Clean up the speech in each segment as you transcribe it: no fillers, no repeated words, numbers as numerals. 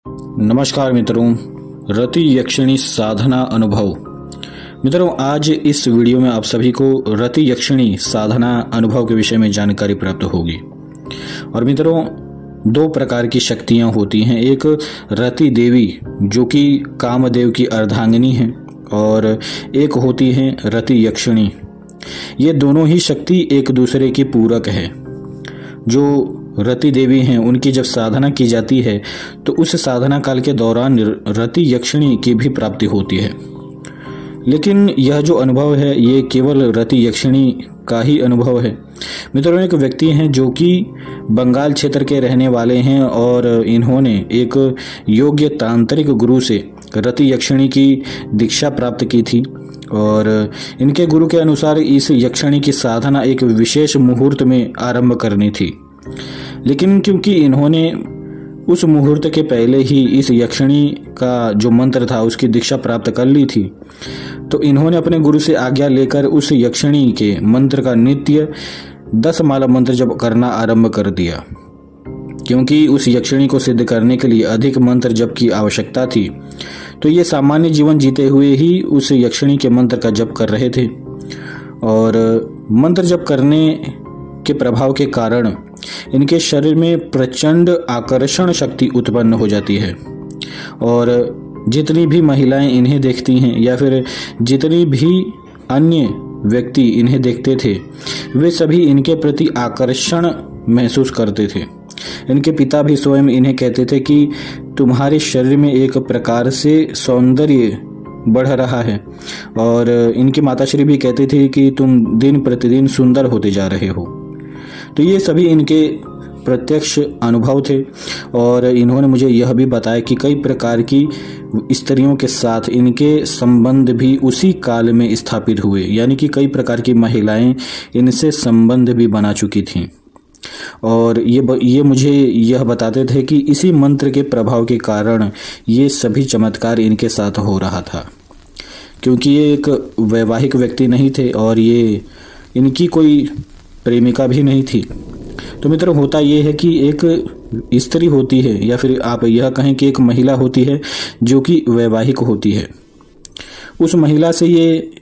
नमस्कार मित्रों, रति यक्षिणी साधना अनुभव। मित्रों, आज इस वीडियो में आप सभी को रति यक्षिणी साधना अनुभव के विषय में जानकारी प्राप्त होगी। और मित्रों, दो प्रकार की शक्तियां होती हैं। एक रति देवी जो कि कामदेव की अर्धांगिनी है, और एक होती है रति यक्षिणी। ये दोनों ही शक्ति एक दूसरे की पूरक है। जो रति देवी हैं, उनकी जब साधना की जाती है तो उस साधना काल के दौरान रति यक्षिणी की भी प्राप्ति होती है। लेकिन यह जो अनुभव है ये केवल रति यक्षिणी का ही अनुभव है। मित्रों, एक व्यक्ति हैं जो कि बंगाल क्षेत्र के रहने वाले हैं, और इन्होंने एक योग्य तांत्रिक गुरु से रति यक्षिणी की दीक्षा प्राप्त की थी। और इनके गुरु के अनुसार इस यक्षिणी की साधना एक विशेष मुहूर्त में आरंभ करनी थी। लेकिन क्योंकि इन्होंने उस मुहूर्त के पहले ही इस यक्षिणी का जो मंत्र था उसकी दीक्षा प्राप्त कर ली थी, तो इन्होंने अपने गुरु से आज्ञा लेकर उस यक्षिणी के मंत्र का नित्य 10 माला मंत्र जप करना आरंभ कर दिया। क्योंकि उस यक्षिणी को सिद्ध करने के लिए अधिक मंत्र जप की आवश्यकता थी, तो ये सामान्य जीवन जीते हुए ही उस यक्षिणी के मंत्र का जप कर रहे थे। और मंत्र जप करने के प्रभाव के कारण इनके शरीर में प्रचंड आकर्षण शक्ति उत्पन्न हो जाती है। और जितनी भी महिलाएं इन्हें देखती हैं या फिर जितनी भी अन्य व्यक्ति इन्हें देखते थे, वे सभी इनके प्रति आकर्षण महसूस करते थे। इनके पिता भी स्वयं इन्हें कहते थे कि तुम्हारे शरीर में एक प्रकार से सौंदर्य बढ़ रहा है। और इनकी माताश्री भी कहती थी कि तुम दिन प्रतिदिन सुंदर होते जा रहे हो। तो ये सभी इनके प्रत्यक्ष अनुभव थे। और इन्होंने मुझे यह भी बताया कि कई प्रकार की स्त्रियों के साथ इनके संबंध भी उसी काल में स्थापित हुए, यानी कि कई प्रकार की महिलाएं इनसे संबंध भी बना चुकी थीं। और ये मुझे यह बताते थे कि इसी मंत्र के प्रभाव के कारण ये सभी चमत्कार इनके साथ हो रहा था। क्योंकि ये एक वैवाहिक व्यक्ति नहीं थे और ये इनकी कोई प्रेमिका भी नहीं थी। तो मित्रों, होता यह है कि एक स्त्री होती है, या फिर आप यह कहें कि एक महिला होती है जो कि वैवाहिक होती है। उस महिला से ये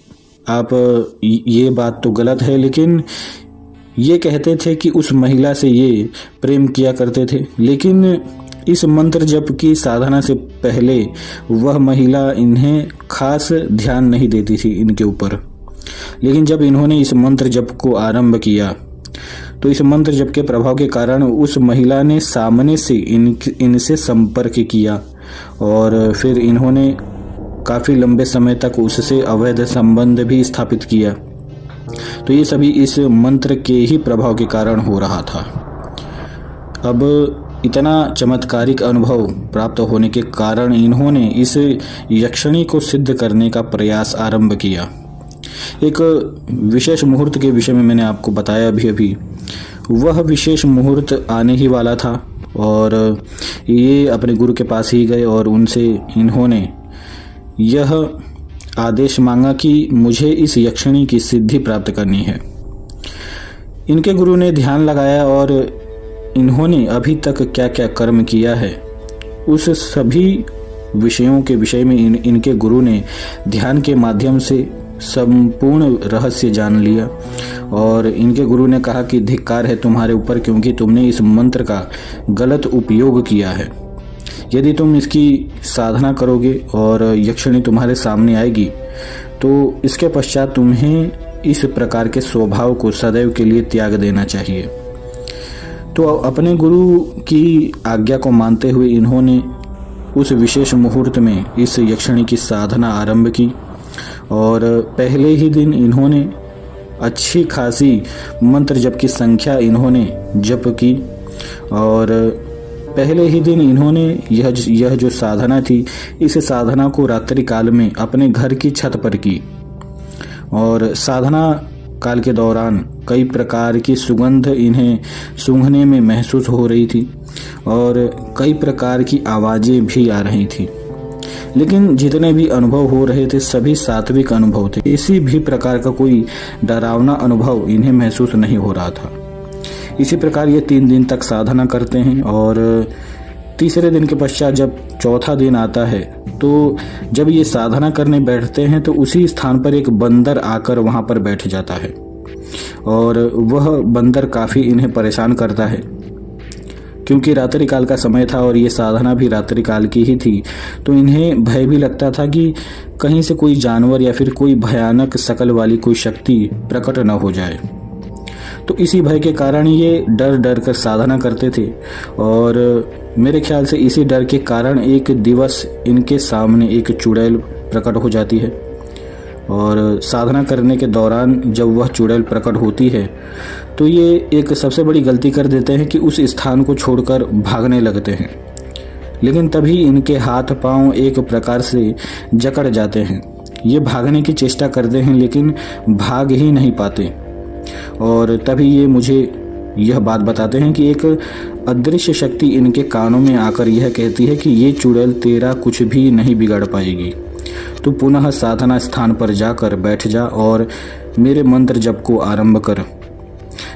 बात तो गलत है, लेकिन ये कहते थे कि उस महिला से ये प्रेम किया करते थे। लेकिन इस मंत्र जप की साधना से पहले वह महिला इन्हें खास ध्यान नहीं देती थी इनके ऊपर। लेकिन जब इन्होंने इस मंत्र जप को आरंभ किया, तो इस मंत्र जप के प्रभाव के कारण उस महिला ने सामने से इनसे संपर्क किया, और फिर इन्होंने काफी लंबे समय तक उससे अवैध संबंध भी स्थापित किया। तो ये सभी इस मंत्र के ही प्रभाव के कारण हो रहा था। अब इतना चमत्कारिक अनुभव प्राप्त होने के कारण इन्होंने इस यक्षिणी को सिद्ध करने का प्रयास आरंभ किया। एक विशेष मुहूर्त के विषय में मैंने आपको बताया अभी। वह विशेष मुहूर्त आने ही वाला था, और ये अपने गुरु के पास ही गए और उनसे इन्होंने यह आदेश मांगा कि मुझे इस यक्षिणी की सिद्धि प्राप्त करनी है। इनके गुरु ने ध्यान लगाया और इन्होंने अभी तक क्या क्या कर्म किया है उस सभी विषयों के विषय में इनके गुरु ने ध्यान के माध्यम से संपूर्ण रहस्य जान लिया। और इनके गुरु ने कहा कि धिक्कार है तुम्हारे ऊपर, क्योंकि तुमने इस मंत्र का गलत उपयोग किया है। यदि तुम इसकी साधना करोगे और यक्षिणी तुम्हारे सामने आएगी, तो इसके पश्चात तुम्हें इस प्रकार के स्वभाव को सदैव के लिए त्याग देना चाहिए। तो अपने गुरु की आज्ञा को मानते हुए इन्होंने उस विशेष मुहूर्त में इस यक्षिणी की साधना आरंभ की। और पहले ही दिन इन्होंने अच्छी खासी मंत्र जप की संख्या इन्होंने जप की। और पहले ही दिन इन्होंने यह जो साधना थी, इस साधना को रात्रि काल में अपने घर की छत पर की। और साधना काल के दौरान कई प्रकार की सुगंध इन्हें सूंघने में महसूस हो रही थी, और कई प्रकार की आवाजें भी आ रही थी। लेकिन जितने भी अनुभव हो रहे थे सभी सात्विक अनुभव थे। किसी भी प्रकार का कोई डरावना अनुभव इन्हें महसूस नहीं हो रहा था। इसी प्रकार ये 3 दिन तक साधना करते हैं, और तीसरे दिन के पश्चात जब चौथा दिन आता है तो जब ये साधना करने बैठते हैं तो उसी स्थान पर एक बंदर आकर वहां पर बैठ जाता है और वह बंदर काफी इन्हें परेशान करता है। क्योंकि रात्रि काल का समय था और ये साधना भी रात्रि काल की ही थी, तो इन्हें भय भी लगता था कि कहीं से कोई जानवर या फिर कोई भयानक शकल वाली कोई शक्ति प्रकट न हो जाए। तो इसी भय के कारण ये डर डर कर साधना करते थे और मेरे ख्याल से इसी डर के कारण एक दिवस इनके सामने एक चुड़ैल प्रकट हो जाती है और साधना करने के दौरान जब वह चुड़ैल प्रकट होती है तो ये एक सबसे बड़ी गलती कर देते हैं कि उस स्थान को छोड़कर भागने लगते हैं। लेकिन तभी इनके हाथ पांव एक प्रकार से जकड़ जाते हैं। ये भागने की चेष्टा करते हैं लेकिन भाग ही नहीं पाते और तभी ये मुझे यह बात बताते हैं कि एक अदृश्य शक्ति इनके कानों में आकर यह कहती है कि ये चुड़ैल तेरा कुछ भी नहीं बिगाड़ पाएगी, तू पुनः साधना स्थान पर जाकर बैठ जा और मेरे मंत्र जप को आरंभ कर।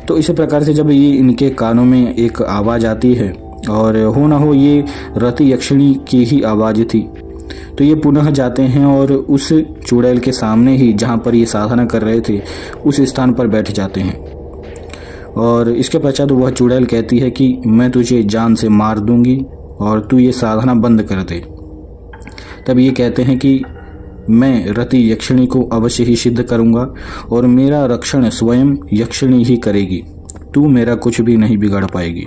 तो इसी प्रकार से जब ये इनके कानों में एक आवाज आती है और हो न हो ये रति यक्षिणी की ही आवाज थी, तो ये पुनः जाते हैं और उस चुड़ैल के सामने ही जहाँ पर ये साधना कर रहे थे उस स्थान पर बैठ जाते हैं। और इसके पश्चात वह चुड़ैल कहती है कि मैं तुझे जान से मार दूंगी और तू ये साधना बंद कर दे। तब ये कहते हैं कि मैं रति यक्षिणी को अवश्य ही सिद्ध करूंगा और मेरा रक्षण स्वयं यक्षिणी ही करेगी, तू मेरा कुछ भी नहीं बिगाड़ पाएगी।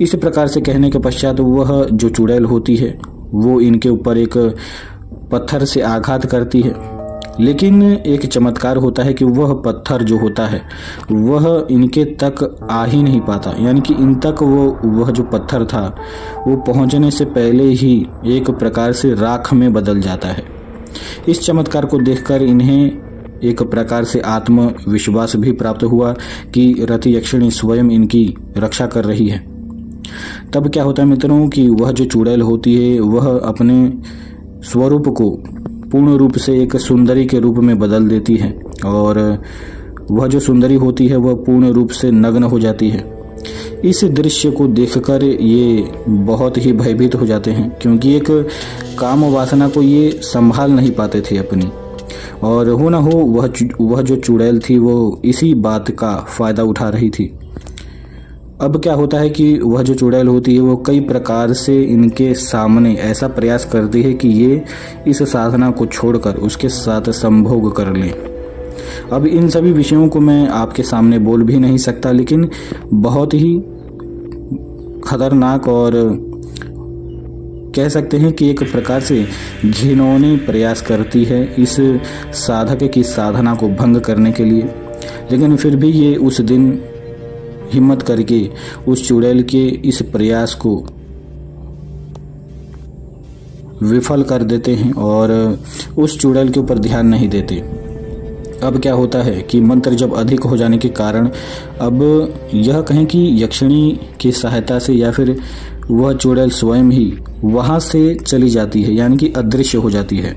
इस प्रकार से कहने के पश्चात वह जो चुड़ैल होती है वो इनके ऊपर एक पत्थर से आघात करती है। लेकिन एक चमत्कार होता है कि वह पत्थर जो होता है वह इनके तक आ ही नहीं पाता, यानी कि इन तक वह जो पत्थर था वो पहुंचने से पहले ही एक प्रकार से राख में बदल जाता है। इस चमत्कार को देखकर इन्हें एक प्रकार से आत्मविश्वास भी प्राप्त हुआ कि रति यक्षिणी स्वयं इनकी रक्षा कर रही है। तब क्या होता है मित्रों कि वह जो चुड़ैल होती है वह अपने स्वरूप को पूर्ण रूप से एक सुंदरी के रूप में बदल देती है और वह जो सुंदरी होती है वह पूर्ण रूप से नग्न हो जाती है। इस दृश्य को देखकर ये बहुत ही भयभीत हो जाते हैं, क्योंकि एक काम वासना को ये संभाल नहीं पाते थे अपनी, और हो ना हो वह जो चुड़ैल थी वो इसी बात का फायदा उठा रही थी। अब क्या होता है कि वह जो चुड़ैल होती है वो कई प्रकार से इनके सामने ऐसा प्रयास करती है कि ये इस साधना को छोड़कर उसके साथ संभोग कर लें। अब इन सभी विषयों को मैं आपके सामने बोल भी नहीं सकता, लेकिन बहुत ही खतरनाक और कह सकते हैं कि एक प्रकार से घिनौनी प्रयास करती है इस साधक की साधना को भंग करने के लिए। लेकिन फिर भी ये उस दिन हिम्मत करके उस चुड़ैल के इस प्रयास को विफल कर देते हैं और उस चुड़ैल के ऊपर ध्यान नहीं देते। अब क्या होता है कि मंत्र जब अधिक हो जाने के कारण अब यह कहें कि यक्षिणी की सहायता से या फिर वह चुड़ैल स्वयं ही वहां से चली जाती है, यानी कि अदृश्य हो जाती है।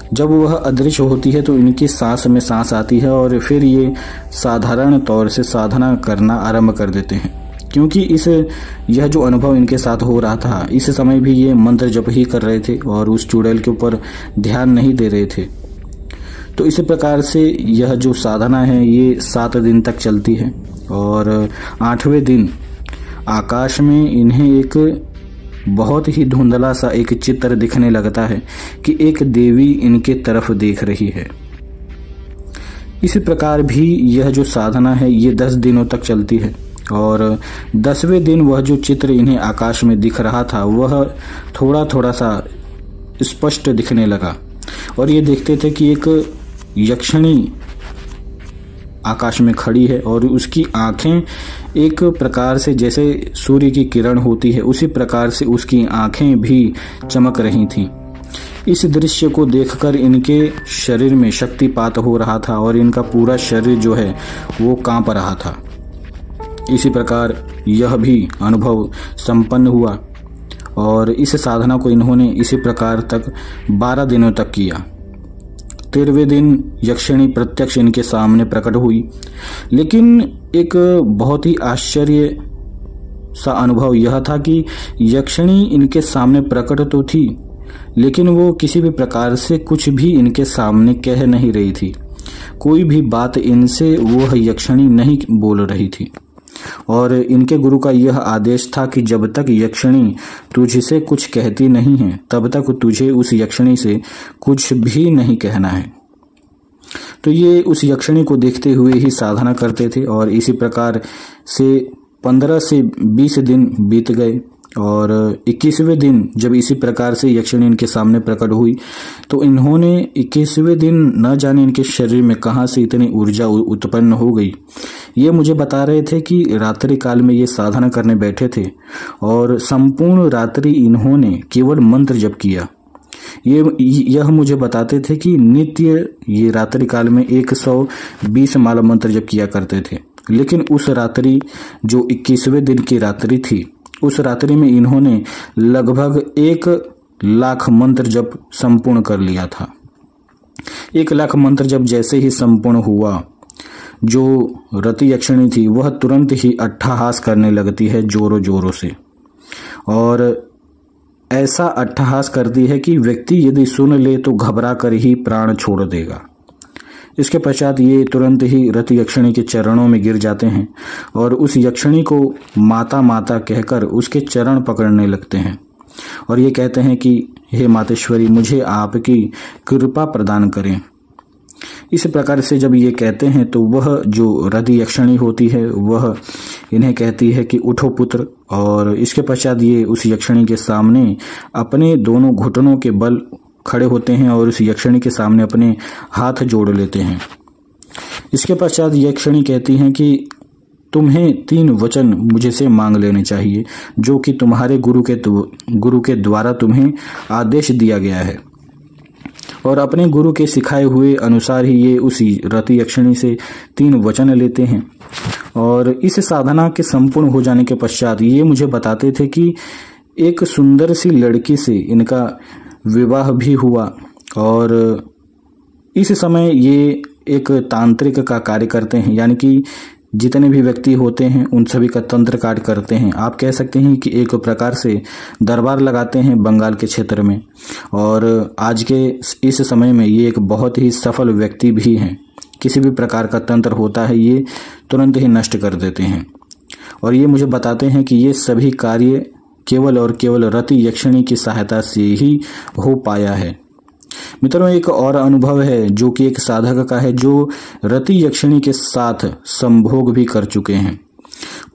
जब वह अदृश्य होती है तो इनकी सांस में सांस आती है और फिर ये साधारण तौर से साधना करना आरंभ कर देते हैं। क्योंकि यह जो अनुभव इनके साथ हो रहा था इस समय भी ये मंत्र जप ही कर रहे थे और उस चुड़ैल के ऊपर ध्यान नहीं दे रहे थे। तो इसी प्रकार से यह जो साधना है ये 7 दिन तक चलती है और 8वें दिन आकाश में इन्हें एक बहुत ही धुंधला सा एक चित्र दिखने लगता है कि एक देवी इनके तरफ देख रही है। इसी प्रकार भी यह जो साधना है ये 10 दिनों तक चलती है और 10वें दिन वह जो चित्र इन्हें आकाश में दिख रहा था वह थोड़ा थोड़ा सा स्पष्ट दिखने लगा और ये देखते थे कि एक यक्षिणी आकाश में खड़ी है और उसकी आंखें एक प्रकार से जैसे सूर्य की किरण होती है उसी प्रकार से उसकी आंखें भी चमक रही थी। इस दृश्य को देखकर इनके शरीर में शक्तिपात हो रहा था और इनका पूरा शरीर जो है वो कांप रहा था। इसी प्रकार यह भी अनुभव संपन्न हुआ और इस साधना को इन्होंने इसी प्रकार तक 12 दिनों तक किया। 13वें दिन यक्षिणी प्रत्यक्ष इनके सामने प्रकट हुई, लेकिन एक बहुत ही आश्चर्य सा अनुभव यह था कि यक्षिणी इनके सामने प्रकट तो थी, लेकिन वो किसी भी प्रकार से कुछ भी इनके सामने कह नहीं रही थी। कोई भी बात इनसे वो यक्षिणी नहीं बोल रही थी और इनके गुरु का यह आदेश था कि जब तक यक्षिणी तुझसे कुछ कहती नहीं है तब तक तुझे उस यक्षिणी से कुछ भी नहीं कहना है। तो ये उस यक्षिणी को देखते हुए ही साधना करते थे और इसी प्रकार से 15 से 20 दिन बीत गए और 21वें दिन जब इसी प्रकार से यक्षिणी इनके सामने प्रकट हुई तो इन्होंने 21वें दिन न जाने इनके शरीर में कहां से इतनी ऊर्जा उत्पन्न हो गई। ये मुझे बता रहे थे कि रात्रि काल में ये साधना करने बैठे थे और संपूर्ण रात्रि इन्होंने केवल मंत्र जप किया। यह मुझे बताते थे कि नित्य ये रात्रि काल में 120 माला मंत्र जप किया करते थे, लेकिन उस रात्रि जो 21वें दिन की रात्रि थी उस रात्रि में इन्होंने लगभग 1 लाख मंत्र जप संपूर्ण कर लिया था। 1 लाख मंत्र जप जैसे ही संपूर्ण हुआ, जो रति यक्षिणी थी वह तुरंत ही अट्टहास करने लगती है जोरों जोरों से और ऐसा अट्टहास करती है कि व्यक्ति यदि सुन ले तो घबरा कर ही प्राण छोड़ देगा। इसके पश्चात ये तुरंत ही रति यक्षिणी के चरणों में गिर जाते हैं और उस यक्षिणी को माता माता कहकर उसके चरण पकड़ने लगते हैं और ये कहते हैं कि हे मातेश्वरी, मुझे आपकी कृपा प्रदान करें। इस प्रकार से जब ये कहते हैं तो वह जो रति यक्षिणी होती है वह इन्हें कहती है कि उठो पुत्र, और इसके पश्चात ये उस यक्षिणी के सामने अपने दोनों घुटनों के बल खड़े होते हैं और उस यक्षिणी के सामने अपने हाथ जोड़ लेते हैं। इसके पश्चात यक्षिणी कहती हैं कि तुम्हें 3 वचन मुझे से मांग लेने चाहिए जो कि तुम्हारे गुरु के द्वारा तुम्हें आदेश दिया गया है। और अपने गुरु के सिखाए हुए अनुसार ही ये उसी रति यक्षिणी से 3 वचन लेते हैं और इस साधना के संपूर्ण हो जाने के पश्चात ये मुझे बताते थे कि एक सुंदर सी लड़की से इनका विवाह भी हुआ और इस समय ये एक तांत्रिक का कार्य करते हैं, यानी कि जितने भी व्यक्ति होते हैं उन सभी का तंत्र कार्य करते हैं। आप कह सकते हैं कि एक प्रकार से दरबार लगाते हैं बंगाल के क्षेत्र में, और आज के इस समय में ये एक बहुत ही सफल व्यक्ति भी हैं। किसी भी प्रकार का तंत्र होता है ये तुरंत ही नष्ट कर देते हैं और ये मुझे बताते हैं कि ये सभी कार्य केवल और केवल रति यक्षिणी की सहायता से ही हो पाया है। मित्रों, एक और अनुभव है जो कि एक साधक का है जो रति यक्षिणी के साथ संभोग भी कर चुके हैं।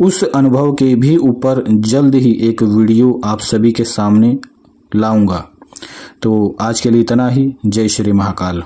उस अनुभव के भी ऊपर जल्द ही एक वीडियो आप सभी के सामने लाऊंगा। तो आज के लिए इतना ही। जय श्री महाकाल।